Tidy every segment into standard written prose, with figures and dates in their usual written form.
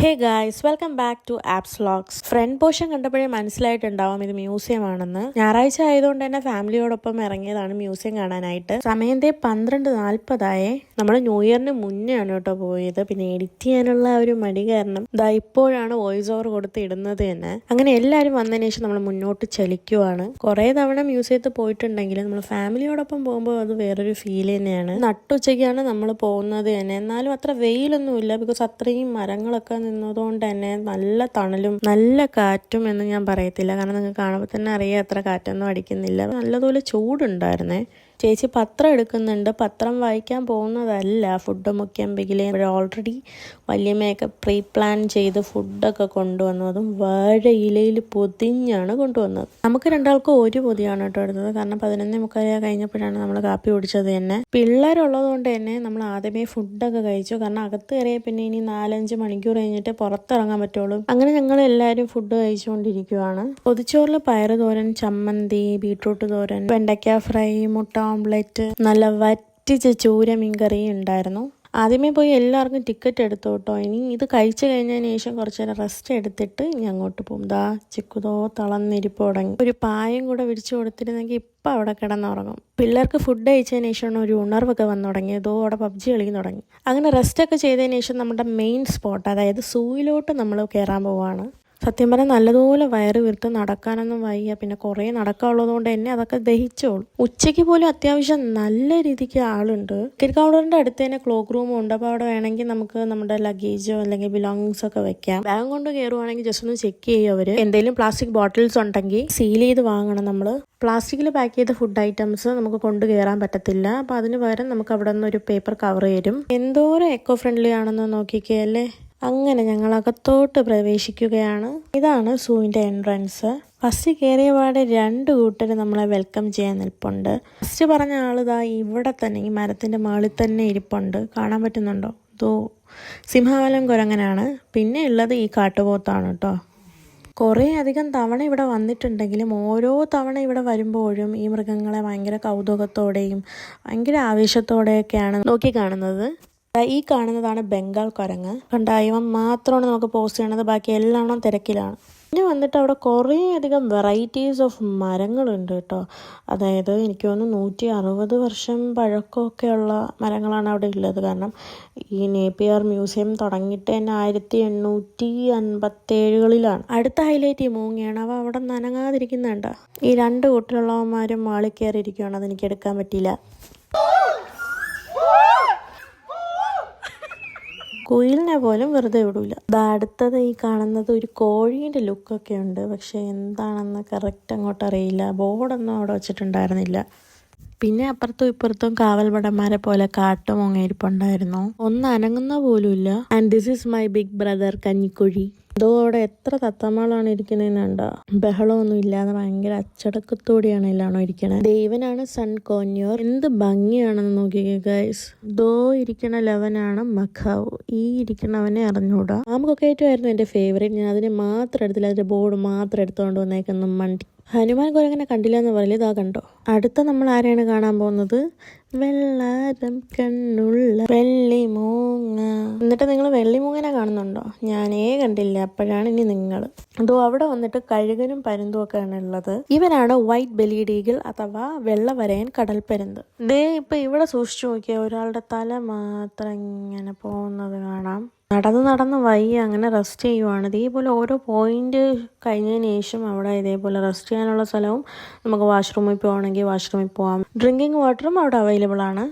Hey guys, welcome back to apps vlogs. Front portion കണ്ടപ്പോഴേ മനസ്സിലായിട്ടുണ്ടാവും ഇത് മ്യൂസിയം ആണെന്ന്. ഞായറാഴ്ച ആയതുകൊണ്ട് തന്നെ ഫാമിലിയോടൊപ്പം ഇറങ്ങിയതാണ് മ്യൂസിയം കാണാനായിട്ട്. സമയം 12:40 നമ്മൾ ന്യൂ ഇയറിന് മുന്നേ ആണ് കേട്ടോ പോയത്. പിന്നെ എഡിറ്റ് ചെയ്യാനുള്ള ഒരു മടി കാരണം ഇപ്പോഴാണ് വോയിസ് ഓവർ കൊടുത്ത് ഇടുന്നത് തന്നെ. അങ്ങനെ എല്ലാവരും വന്നതിന് ശേഷം നമ്മൾ മുന്നോട്ട് ചലിക്കുവാണ്. കുറേ തവണ മ്യൂസിയത്തിൽ പോയിട്ടുണ്ടെങ്കിലും നമ്മൾ ഫാമിലിയോടൊപ്പം പോകുമ്പോൾ അത് വേറൊരു ഫീൽ തന്നെയാണ്. നട്ടുച്ചയ്ക്കാണ് നമ്മൾ പോകുന്നത് തന്നെ. എന്നാലും അത്ര വെയിലൊന്നുമില്ല, ബിക്കോസ് അത്രയും മരങ്ങളൊക്കെ നിന്നതുകൊണ്ട് തന്നെ നല്ല തണലും നല്ല കാറ്റും എന്ന് ഞാൻ പറയത്തില്ല. കാരണം നിങ്ങൾക്ക് കാണുമ്പോൾ തന്നെ അറിയാം അത്ര കാറ്റൊന്നും അടിക്കുന്നില്ല. നല്ലതുപോലെ ചൂടുണ്ടായിരുന്നേ. ചേച്ചി പത്രം എടുക്കുന്നുണ്ട്. പത്രം വായിക്കാൻ പോകുന്നതല്ല, ഫുഡ് മുഖ്യമ്പെങ്കിലേ ഓൾറെഡി വലിയമ്മയൊക്കെ പ്രീ പ്ലാൻ ചെയ്ത് ഫുഡൊക്കെ കൊണ്ടുവന്നു. അതും വാഴയിലയിൽ പൊതിഞ്ഞാണ് കൊണ്ടുവന്നത്. നമുക്ക് രണ്ടാൾക്കും ഒരു പൊതിയാണ് കേട്ടോ എടുത്തത്. കാരണം 11:30 കഴിഞ്ഞപ്പോഴാണ് നമ്മൾ കാപ്പി കുടിച്ചത് തന്നെ. പിള്ളേരുള്ളത് കൊണ്ട് തന്നെ നമ്മൾ ആദ്യമേ ഫുഡൊക്കെ കഴിച്ചു. കാരണം അകത്ത് കയറിയ പിന്നെ ഇനി 4-5 മണിക്കൂർ കഴിഞ്ഞിട്ട് പുറത്തിറങ്ങാൻ പറ്റുള്ളൂ. അങ്ങനെ ഞങ്ങൾ എല്ലാവരും ഫുഡ് കഴിച്ചുകൊണ്ടിരിക്കുവാണ്. പൊതിച്ചോറിൽ പയറ് തോരൻ, ചമ്മന്തി, ബീട്രൂട്ട് തോരൻ, വെണ്ടയ്ക്ക ഫ്രൈ, മുട്ട ഓംലെറ്റ്, നല്ല വറ്റിച്ച ചൂര മീൻകറിയും ഉണ്ടായിരുന്നു. ആദ്യമേ പോയി എല്ലാവർക്കും ടിക്കറ്റ് എടുത്തു കേട്ടോ. ഇനി ഇത് കഴിച്ചു കഴിഞ്ഞതിന് ശേഷം കുറച്ച് നേരം റെസ്റ്റ് എടുത്തിട്ട് ഇനി അങ്ങോട്ട് പോകും. ചിക്കുതോ തളർന്നിരിപ്പ് തുടങ്ങി. ഒരു പായം കൂടെ വിരിച്ചു കൊടുത്തിരുന്നെങ്കിൽ ഇപ്പം അവിടെ കിടന്നുറങ്ങും. പിള്ളേർക്ക് ഫുഡ് കഴിച്ചതിന് ശേഷമാണ് ഒരു ഉണർവൊക്കെ വന്നു തുടങ്ങിയത്. അവിടെ പബ്ജി കളിക്കാൻ തുടങ്ങി. അങ്ങനെ റെസ്റ്റൊക്കെ ചെയ്തതിന് ശേഷം നമ്മുടെ മെയിൻ സ്പോട്ട്, അതായത് സൂയിലോട്ട് നമ്മൾ കയറാൻ പോവാണ്. സത്യം പറഞ്ഞാൽ നല്ലതുപോലെ വയറ് വീർത്ത് നടക്കാനൊന്നും വയ്യ. പിന്നെ കുറേ നടക്കാനുള്ളത് കൊണ്ട് തന്നെ അതൊക്കെ ദഹിച്ചോളും. ഉച്ചയ്ക്ക് പോലും അത്യാവശ്യം നല്ല രീതിക്ക് ആളുണ്ട്. ടിക്കറ്റ് കൗണ്ടറിന്റെ അടുത്ത് തന്നെ ക്ലോക്ക് റൂമും ഉണ്ട്. അപ്പോൾ അവിടെ വേണമെങ്കിൽ നമുക്ക് നമ്മുടെ ലഗേജോ അല്ലെങ്കിൽ ബിലോങ്ങിങ്സ് ഒക്കെ വെക്കാം. ബാഗ് കൊണ്ട് കയറുവാണെങ്കിൽ ജസ്റ്റ് ഒന്ന് ചെക്ക് ചെയ്യും അവര്. എന്തെങ്കിലും പ്ലാസ്റ്റിക് ബോട്ടിൽസ് ഉണ്ടെങ്കിൽ സീൽ ചെയ്ത് വാങ്ങണം നമ്മൾ. പ്ലാസ്റ്റിക്കിൽ പാക്ക് ചെയ്ത ഫുഡ് ഐറ്റംസ് നമുക്ക് കൊണ്ടു കയറാൻ പറ്റത്തില്ല. അപ്പോൾ അതിന് പകരം നമുക്ക് അവിടെ നിന്ന് ഒരു പേപ്പർ കവർ തരും. എന്തോരം എക്കോ ഫ്രണ്ട്ലി ആണെന്ന് നോക്കിക്കേ അല്ലേ. അങ്ങനെ ഞങ്ങൾ അകത്തോട്ട് പ്രവേശിക്കുകയാണ്. ഇതാണ് സൂവിൻ്റെ എൻട്രൻസ്. ഫസ്റ്റ് കയറിയ പാടെ 2 കൂട്ടർ നമ്മളെ വെൽക്കം ചെയ്യാൻ നിൽപ്പുണ്ട്. ഫസ്റ്റ് പറഞ്ഞ ആളിതാ ഇവിടെ തന്നെ ഈ മരത്തിൻ്റെ മുകളിൽ തന്നെ ഇരിപ്പുണ്ട്. കാണാൻ പറ്റുന്നുണ്ടോ? സിംഹവാലൻ കുരങ്ങനാണ്. പിന്നെ ഉള്ളത് ഈ കാട്ടുപോത്താണ് കേട്ടോ. കുറേ അധികം തവണ ഇവിടെ വന്നിട്ടുണ്ടെങ്കിലും ഓരോ തവണ ഇവിടെ വരുമ്പോഴും ഈ മൃഗങ്ങളെ ഭയങ്കര കൗതുകത്തോടെയും ഭയങ്കര ആവേശത്തോടെയൊക്കെയാണ് നോക്കി കാണുന്നത്. ഈ കാണുന്നതാണ് ബംഗാൾ കുരങ്ങ്. ഇവൻ മാത്രമാണ് നമുക്ക് പോസ്റ്റ് ചെയ്യണത്, ബാക്കി എല്ലാവരും തിരക്കിലാണ്. പിന്നെ വന്നിട്ട് അവിടെ കുറേ അധികം വെറൈറ്റീസ് ഓഫ് മരങ്ങളുണ്ട് കേട്ടോ. അതായത് എനിക്ക് തോന്നുന്നു 160 വർഷം പഴക്കമൊക്കെയുള്ള മരങ്ങളാണ് അവിടെ ഉള്ളത്. കാരണം ഈ നേപ്പിയർ മ്യൂസിയം തുടങ്ങിയിട്ട് തന്നെ 1857 അടുത്ത ഹൈലൈറ്റ് ഈ മൂങ്ങയാണ്. അവ അവിടെ നനങ്ങാതിരിക്കുന്നുണ്ട്. ഈ 2 കൂട്ടിലുള്ളവന്മാരും മാളിൽ കയറിയിരിക്കുകയാണ്. അതെനിക്ക് എടുക്കാൻ പറ്റിയില്ല. കുയിലിനെ പോലും വെറുതെ വിടൂല. അടുത്തത് ഈ കാണുന്നത് ഒരു കോഴീൻ്റെ ലുക്കൊക്കെ ഉണ്ട്. പക്ഷെ എന്താണെന്ന് കറക്റ്റ് അങ്ങോട്ട് അറിയില്ല. ബോർഡൊന്നും അവിടെ വെച്ചിട്ടുണ്ടായിരുന്നില്ല. പിന്നെ അപ്പുറത്തും ഇപ്പുറത്തും കാവൽഭടന്മാരെ പോലെ കാട്ടുമൊങ്ങയിരിപ്പുണ്ടായിരുന്നു. ഒന്ന് അനങ്ങുന്ന പോലുമില്ല. And this is my big brother Kanjikuzhi. അവിടെ എത്ര തത്തമ്മളാണ് ഇരിക്കുന്നതെന്നുണ്ടോ. ബഹളമൊന്നും ഇല്ലാതെ ഭയങ്കര അച്ചടക്കത്തോടെയാണ് എല്ലാണോ ഇരിക്കണത്. ദൈവനാണ് സൺ കോന്യോർ. എന്ത് ഭംഗിയാണെന്ന് നോക്കിക്കേ ഗൈസ്. ഇരിക്കണ ലെവനാണ് മഖാവ്. ഈ ഇരിക്കണവനെ അറിഞ്ഞൂടാ. നമുക്കൊക്കെ ആയിട്ടുമായിരുന്നു എൻ്റെ ഫേവറേറ്റ്. ഞാൻ അതിനെ മാത്രം എടുത്തില്ല, അതിൻ്റെ ബോർഡ് മാത്രം എടുത്തുകൊണ്ട് വന്നേക്കുന്നു മണ്ടി. ഹനുമാൻ കുരങ്ങനെ കണ്ടില്ല എന്ന് പറയില്ല. കണ്ടോ. അടുത്ത നമ്മൾ ആരെയാണ് കാണാൻ പോകുന്നത്? വെള്ളാരം കണ്ണുള്ള വെള്ളിമൂങ്ങ. എന്നിട്ട് നിങ്ങൾ വെള്ളിമൂങ്ങനെ കാണുന്നുണ്ടോ? ഞാനേ കണ്ടില്ല. അപ്പോഴാണ് ഇനി നിങ്ങൾ. അവിടെ വന്നിട്ട് കഴുകനും പരുന്തും ഒക്കെയാണ് ഉള്ളത്. ഇവനാണ് വൈറ്റ് ബെലീഡ് ഈഗിൾ അഥവാ വെള്ളവരയൻ കടൽപ്പരുന്ത്. ഇപ്പൊ ഇവിടെ സൂക്ഷിച്ചു നോക്കിയാൽ ഒരാളുടെ തല മാത്രം ഇങ്ങനെ പോകുന്നത് കാണാം. നടന്ന് വയ്യ, അങ്ങനെ റെസ്റ്റ് ചെയ്യുവാണ്. ഇതേപോലെ ഓരോ പോയിന്റ് കഴിഞ്ഞതിന് ശേഷം അവിടെ ഇതേപോലെ റെസ്റ്റ് ചെയ്യാനുള്ള സ്ഥലവും നമുക്ക് വാഷ്റൂമിൽ പോകണമെങ്കിൽ വാഷ്റൂമിൽ പോകാം. ഡ്രിങ്കിങ് വാട്ടറും അവിടെ അവൈലബിൾ ആണ്.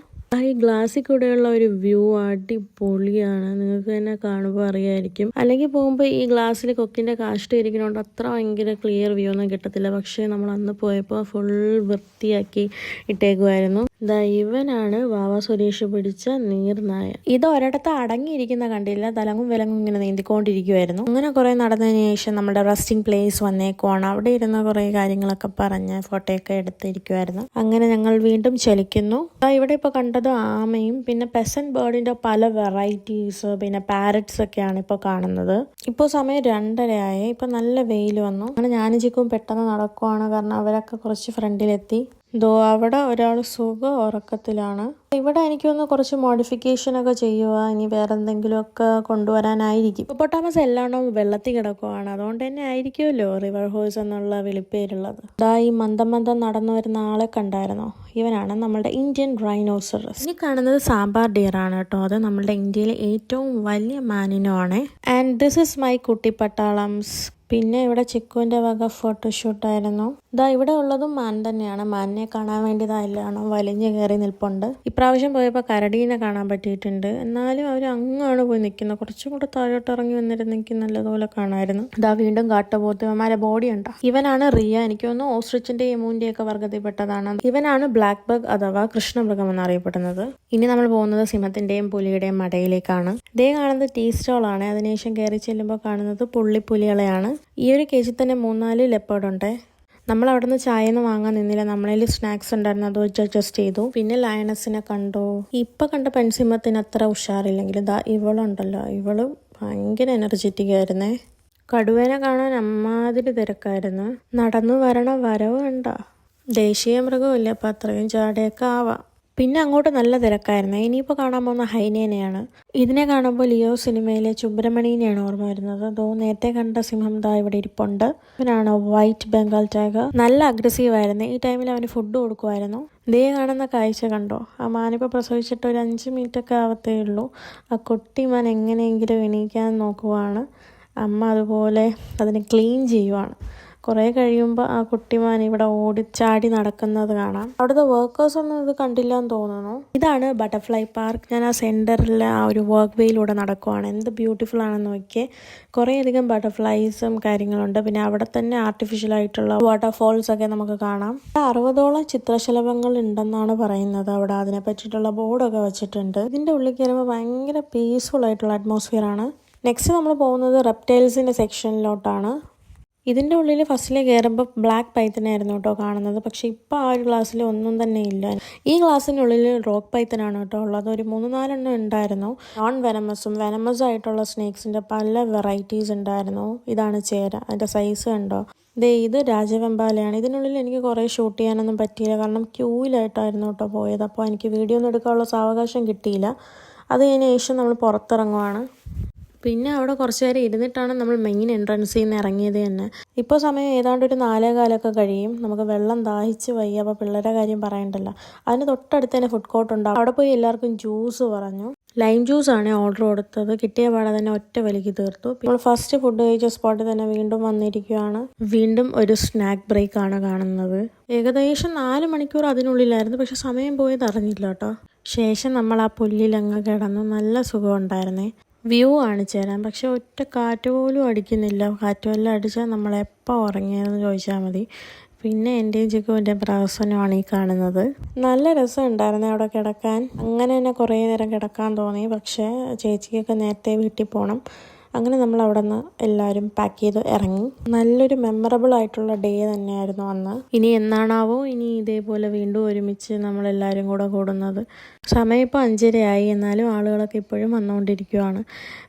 ഈ ഗ്ലാസ്സിൽ കൂടെയുള്ള ഒരു വ്യൂ അടിപൊളിയാണ്. നിങ്ങൾക്ക് തന്നെ കാണുമ്പോൾ അറിയായിരിക്കും. അല്ലെങ്കിൽ പോകുമ്പോൾ ഈ ഗ്ലാസ്സിൽ കൊക്കിൻ്റെ കാഷ്ടം ഇരിക്കുന്നതുകൊണ്ട് അത്ര ഭയങ്കര ക്ലിയർ വ്യൂ ഒന്നും കിട്ടത്തില്ല. പക്ഷേ നമ്മൾ അന്ന് പോയപ്പോൾ ഫുൾ വൃത്തിയാക്കി ഇട്ടേക്കുമായിരുന്നു. ഇവനാണ് വാവ സുരേഷ് പിടിച്ച നീർനായ. ഇത് ഒരിടത്ത് അടങ്ങിയിരിക്കുന്ന കണ്ടില്ല, തലങ്ങും വിലങ്ങും ഇങ്ങനെ നീന്തിക്കൊണ്ടിരിക്കുമായിരുന്നു. അങ്ങനെ കുറേ നടന്നതിന് ശേഷം നമ്മുടെ റെസ്റ്റിംഗ് പ്ലേസ് വന്നേക്കുവാണ്. അവിടെ ഇരുന്ന കുറേ കാര്യങ്ങളൊക്കെ പറഞ്ഞ് ഫോട്ടോയൊക്കെ എടുത്തിരിക്കുമായിരുന്നു. അങ്ങനെ ഞങ്ങൾ വീണ്ടും ചലിക്കുന്നു. ഇവിടെ ഇപ്പോൾ കണ്ടത് ആമയും പിന്നെ പെസന്റ് ബേർഡിന്റെ പല വെറൈറ്റീസ് പിന്നെ പാരറ്റ്സ് ഒക്കെയാണ് ഇപ്പോൾ കാണുന്നത്. ഇപ്പോൾ സമയം 2:30 ഇപ്പൊ നല്ല വെയിൽ വന്നു. അങ്ങനെ ഞാനും ചിക്കും പെട്ടെന്ന് നടക്കുവാണ്. കാരണം അവരൊക്കെ കുറച്ച് ഫ്രണ്ടിലെത്തി. ദോ അവിടെ ഒരാൾ സുഖ ഉറക്കത്തിലാണ്. ഇവിടെ എനിക്കൊന്ന് കുറച്ച് മോഡിഫിക്കേഷനൊക്കെ ചെയ്യുക, ഇനി വേറെ എന്തെങ്കിലുമൊക്കെ കൊണ്ടുവരാനായിരിക്കും. ഹിപ്പോപ്പൊട്ടാമസ് എല്ലാണവും വെള്ളത്തിൽ കിടക്കുവാണ്, അതുകൊണ്ട് തന്നെ ആയിരിക്കുമല്ലോ റിവർ ഹോഴ്സ് എന്നുള്ള വിളിപ്പേരുള്ളത്. ഈ മന്ദം മന്ദം നടന്നു വരുന്ന ആളെ കണ്ടായിരുന്നോ? ഇവനാണ് നമ്മളുടെ ഇന്ത്യൻ റൈനോസറസ്. ഇനി കാണുന്നത് സാമ്പാർ ഡിയർ ആണ് കേട്ടോ. അത് നമ്മളുടെ ഇന്ത്യയിലെ ഏറ്റവും വലിയ മാനിനോ ആണ്. ആൻഡ് ദിസ് ഇസ് മൈ കുട്ടി പട്ടാളംസ്. പിന്നെ ഇവിടെ ചിക്കുവിൻ്റെ വക ഫോട്ടോഷൂട്ടായിരുന്നു. ഇവിടെ ഉള്ളതും മാൻ തന്നെയാണ്. മാനിനെ കാണാൻ വേണ്ടി എല്ലാണോ വലിഞ്ഞു കയറി നിൽപ്പുണ്ട്. ഇപ്രാവശ്യം പോയപ്പോൾ കരടീനെ കാണാൻ പറ്റിയിട്ടുണ്ട്. എന്നാലും അവർ അങ്ങാണ് പോയി നിൽക്കുന്നത്. കുറച്ചും കൂടെ താഴോട്ട് ഇറങ്ങി വന്നിരുന്നെങ്കിൽ നല്ലതുപോലെ കാണാമായിരുന്നു. വീണ്ടും കാട്ടുപോത്ത്. ഇവന്മാരെ ബോഡി ഉണ്ടോ? ഇവനാണ് റിയ. എനിക്ക് തോന്നുന്നു ഓസ്ട്രിച്ചിന്റെ എമൂന്റെ ഒക്കെ വർഗ്ഗത്തിൽപ്പെട്ടതാണ്. ഇവനാണ് ബ്ലാക്ക് ബഗ് അഥവാ കൃഷ്ണമൃഗം എന്നറിയപ്പെടുന്നത്. ഇനി നമ്മൾ പോകുന്നത് സിംഹത്തിന്റെയും പുലിയുടെയും മടയിലേക്കാണ്. കാണുന്നത് ടീ സ്റ്റോൾ ആണ്. അതിനുശേഷം കയറി ചെല്ലുമ്പോൾ കാണുന്നത് പുള്ളിപ്പുലികളെയാണ്. ഈ ഒരു കേജിൽ തന്നെ 3-4 ലെപ്പേർഡ് ഉണ്ട്. നമ്മൾ അവിടെ നിന്ന് ചായ ഒന്നും വാങ്ങാൻ നിന്നില്ല. നമ്മളതിൽ സ്നാക്സ് ഉണ്ടായിരുന്നു, അത് വെച്ച് അഡ്ജസ്റ്റ് ചെയ്തു. പിന്നെ ലയണസിനെ കണ്ടു. ഇപ്പൊ കണ്ട പെൺസിംഹത്തിന് അത്ര ഉഷാറില്ലെങ്കിലും ഇവളുണ്ടല്ലോ, ഇവള് ഭയങ്കര എനർജറ്റിക് ആയിരുന്നേ. കടുവേനെ കാണാൻ അമ്മാതിരി തിരക്കായിരുന്നു. നടന്നു വരണ വരവ് കണ്ട. ദേശീയ മൃഗമില്ല, അപ്പം അത്രയും ചാടയൊക്കെ ആവാം. പിന്നെ അങ്ങോട്ട് നല്ല തിരക്കായിരുന്നു. ഇനിയിപ്പോൾ കാണാൻ പോകുന്ന ഹൈനേനെയാണ്. ഇതിനെ കാണുമ്പോൾ ലിയോ സിനിമയിലെ സുബ്രഹ്മണ്യനെയാണ് ഓർമ്മ വരുന്നത്. നേരത്തെ കണ്ട സിംഹം ഇവിടെ ഇരിപ്പുണ്ട്. ഇവനാണ് വൈറ്റ് ബംഗാൾ ടൈഗർ. നല്ല അഗ്രസീവ് ആയിരുന്നു. ഈ ടൈമിൽ അവന് ഫുഡ് കൊടുക്കുമായിരുന്നു. കാണുന്ന കാഴ്ച കണ്ടോ? ആ മാനിപ്പോൾ പ്രസവിച്ചിട്ട് ഒരു 5 മിനിറ്റൊക്കെ ആവത്തേ ഉള്ളൂ. ആ കുട്ടിമാൻ എങ്ങനെയെങ്കിലും എണീക്കാൻ നോക്കുവാണ്. അമ്മ അതുപോലെ അതിനെ ക്ലീൻ ചെയ്യുവാണ്. കുറേ കഴിയുമ്പോൾ ആ കുട്ടിമാൻ ഇവിടെ ഓടിച്ചാടി നടക്കുന്നത് കാണാം. അവിടുത്തെ വർക്കേഴ്സ് ഒന്നും ഇത് കണ്ടില്ല എന്ന് തോന്നുന്നു. ഇതാണ് ബട്ടർഫ്ലൈ പാർക്ക്. ഞാൻ ആ സെൻറ്ററിലെ ആ ഒരു വർക്ക് വേയിലൂടെ നടക്കുവാണ്. എന്ത് ബ്യൂട്ടിഫുൾ ആണെന്ന് നോക്കിയേ. കുറേയധികം ബട്ടർഫ്ലൈസും കാര്യങ്ങളുണ്ട്. പിന്നെ അവിടെ തന്നെ ആർട്ടിഫിഷ്യൽ ആയിട്ടുള്ള വാട്ടർഫോൾസ് ഒക്കെ നമുക്ക് കാണാം. 60ഓളം ചിത്രശലഭങ്ങൾ ഉണ്ടെന്നാണ് പറയുന്നത്. അവിടെ അതിനെ പറ്റിയിട്ടുള്ള ബോർഡൊക്കെ വെച്ചിട്ടുണ്ട്. ഇതിൻ്റെ ഉള്ളിൽ കയറുമ്പോൾ ഭയങ്കര പീസ്ഫുൾ ആയിട്ടുള്ള അറ്റ്മോസ്ഫിയർ ആണ്. നെക്സ്റ്റ് നമ്മൾ പോകുന്നത് റെപ്റ്റൈൽസിൻ്റെ സെക്ഷനിലോട്ടാണ്. ഇതിൻ്റെ ഉള്ളിൽ ഫസ്റ്റിൽ കയറുമ്പോൾ ബ്ലാക്ക് പൈത്തനായിരുന്നു കേട്ടോ കാണുന്നത്. പക്ഷെ ഇപ്പോൾ ആ ഒരു ഗ്ലാസ്സിൽ ഒന്നും തന്നെ ഇല്ല. ഈ ഗ്ലാസ്സിനുള്ളിൽ റോക്ക് പൈത്തനാണ് കേട്ടോ ഉള്ളത്. ഒരു 3-4 ഉണ്ടായിരുന്നു. നോൺ വെനമസും വെനമസും ആയിട്ടുള്ള സ്നേക്സിൻ്റെ പല വെറൈറ്റീസ് ഉണ്ടായിരുന്നു. ഇതാണ് ചേര. അതിൻ്റെ സൈസ് കണ്ടോ? ഇത് രാജവെമ്പാലയാണ്. ഇതിനുള്ളിൽ എനിക്ക് കുറേ ഷൂട്ട് ചെയ്യാനൊന്നും പറ്റിയില്ല, കാരണം ക്യൂവിലായിട്ടായിരുന്നു കേട്ടോ പോയത്. അപ്പോൾ എനിക്ക് വീഡിയോ ഒന്നും എടുക്കാനുള്ള സാവകാശം കിട്ടിയില്ല. അത് കഴിഞ്ഞ ശേഷം നമ്മൾ പുറത്തിറങ്ങുവാണ്. പിന്നെ അവിടെ കുറച്ച് നേരം ഇരുന്നിട്ടാണ് നമ്മൾ മെയിൻ എൻട്രൻസിൽ നിന്ന് ഇറങ്ങിയത് തന്നെ. ഇപ്പോൾ സമയം ഏതാണ്ട് ഒരു 4:15 കഴിയും. നമുക്ക് വെള്ളം ദാഹിച്ച് വയ്യ. അപ്പോൾ പിള്ളേരുടെ കാര്യം പറയണ്ടല്ലോ. അതിന് തൊട്ടടുത്ത് തന്നെ ഫുഡ് കോർട്ട് ഉണ്ടാവും. അവിടെ പോയി എല്ലാവർക്കും ജ്യൂസ് പറഞ്ഞു. ലൈം ജ്യൂസാണ് ഓർഡർ കൊടുത്തത്. കിട്ടിയ പാടെ തന്നെ ഒറ്റ വലിക്ക് തീർത്തു. നമ്മൾ ഫസ്റ്റ് ഫുഡ് കഴിച്ച സ്പോട്ടിൽ തന്നെ വീണ്ടും വന്നിരിക്കുകയാണ്. വീണ്ടും ഒരു സ്നാക്ക് ബ്രേക്ക് ആണ് കാണുന്നത്. ഏകദേശം 4 മണിക്കൂർ അതിനുള്ളിലായിരുന്നു. പക്ഷെ സമയം പോയത് അറിഞ്ഞില്ല കേട്ടോ. ശേഷം നമ്മൾ ആ പുല്ലിലങ്ങ് കിടന്നു. നല്ല സുഖം ഉണ്ടായിരുന്നേ. വ്യൂ കാണിച്ചു തരാം. പക്ഷെ ഒറ്റ കാറ്റ് പോലും അടിക്കുന്നില്ല. കാറ്റുമെല്ലാം അടിച്ചാൽ നമ്മളെപ്പോൾ ഉറങ്ങിയതെന്ന് ചോദിച്ചാൽ മതി. പിന്നെ എൻ്റെയും ചിക്കുവിൻ്റെ പ്രഹസനമാണ് ഈ കാണുന്നത്. നല്ല രസമുണ്ടായിരുന്നു അവിടെ കിടക്കാൻ. അങ്ങനെ തന്നെ കുറേ നേരം കിടക്കാൻ തോന്നി. പക്ഷേ ചേച്ചിക്കൊക്കെ നേരത്തെ വീട്ടിൽ പോകണം. അങ്ങനെ നമ്മൾ അവിടെ നിന്ന് എല്ലാവരും പാക്ക് ചെയ്ത് ഇറങ്ങി. നല്ലൊരു മെമ്മറബിൾ ആയിട്ടുള്ള ഡേ തന്നെയായിരുന്നു അന്ന്. ഇനി എന്നാണാവോ ഇനി ഇതേപോലെ വീണ്ടും ഒരുമിച്ച് നമ്മളെല്ലാവരും കൂടെ കൂടുന്നത്. സമയം ഇപ്പോൾ 5:30 എന്നാലും ആളുകളൊക്കെ ഇപ്പോഴും വന്നുകൊണ്ടിരിക്കുകയാണ്.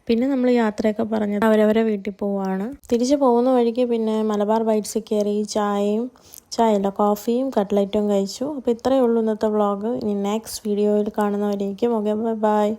പിന്നെ നമ്മൾ യാത്രയൊക്കെ പറഞ്ഞത് അവരവരെ വീട്ടിൽ പോവുകയാണ്. തിരിച്ച് പോകുന്ന വഴിക്ക് പിന്നെ മലബാർ ബൈറ്റ്സിൽ കയറി കോഫിയും കട്ട്ലറ്റും കഴിച്ചു. അപ്പോൾ ഇത്രയേ ഉള്ളൂ ഇന്നത്തെ വ്ളോഗ്. ഇനി നെക്സ്റ്റ് വീഡിയോയിൽ കാണുന്നവരേക്കും ഓക്കെ, ബൈ.